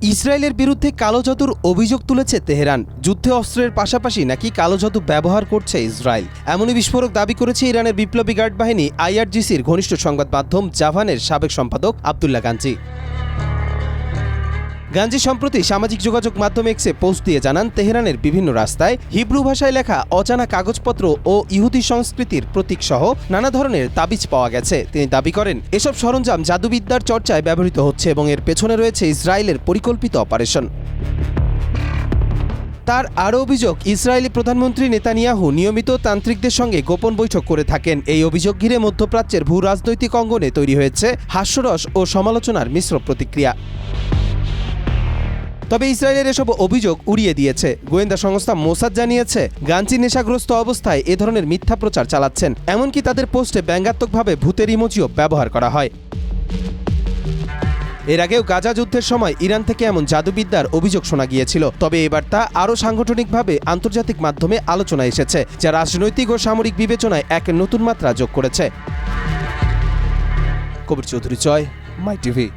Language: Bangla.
ইসরায়েলের বিরুদ্ধে কালো জাদুর অভিযোগ তুলেছে তেহরান। যুদ্ধে অস্ত্রের পাশাপাশি নাকি কালো জাদু ব্যবহার করছে ইসরায়েল, এমনই বিস্ফোরক দাবি করেছে ইরানের বিপ্লবী গার্ড বাহিনী আইআরজিসির ঘনিষ্ঠ সংবাদ মাধ্যম জাভানের সাবেক সম্পাদক আবদুল্লাহ গাঞ্জি। গাঞ্জি সম্প্রতি সামাজিক যোগাযোগ মাধ্যম এক্সে পোস্ট দিয়ে জানান, তেহরানের বিভিন্ন রাস্তায় হিব্রু ভাষায় লেখা অজানা কাগজপত্র ও ইহুদি সংস্কৃতির প্রতীক সহ নানা ধরনের তাবিজ পাওয়া গেছে। তিনি দাবি করেন, এসব সরঞ্জাম জাদুবিদ্যার চর্চায় ব্যবহৃত হচ্ছে এবং এর পেছনে রয়েছে ইসরায়েলের পরিকল্পিত অপারেশন। তার আরও অভিযোগ, ইসরায়েলি প্রধানমন্ত্রী নেতানিয়াহু নিয়মিত তান্ত্রিকদের সঙ্গে গোপন বৈঠক করে থাকেন। এই অভিযোগ ঘিরে মধ্যপ্রাচ্যের ভূ রাজনৈতিক অঙ্গনে তৈরি হয়েছে হাস্যরস ও সমালোচনার মিশ্র প্রতিক্রিয়া। তবে ইসরায়েলের এসব অভিযোগ উড়িয়ে দিয়েছে। গোয়েন্দা সংস্থা মোসাদ জানিয়েছে, গাঞ্জি নেশাগ্রস্ত অবস্থায় এ ধরনের মিথ্যা প্রচার চালাচ্ছেন। এমনকি তাদের পোস্টে ব্যঙ্গাত্মকভাবে ভূতের ইমোজিও ব্যবহার করা হয়। এর আগেও গাজা যুদ্ধের সময় ইরান থেকে এমন জাদুবিদ্যার অভিযোগ শোনা গিয়েছিল। তবে এবার তা আরও সাংগঠনিকভাবে আন্তর্জাতিক মাধ্যমে আলোচনায় এসেছে, যা রাজনৈতিক ও সামরিক বিবেচনায় এক নতুন মাত্রা যোগ করেছে। কবির চৌধুরী, মাই টিভি।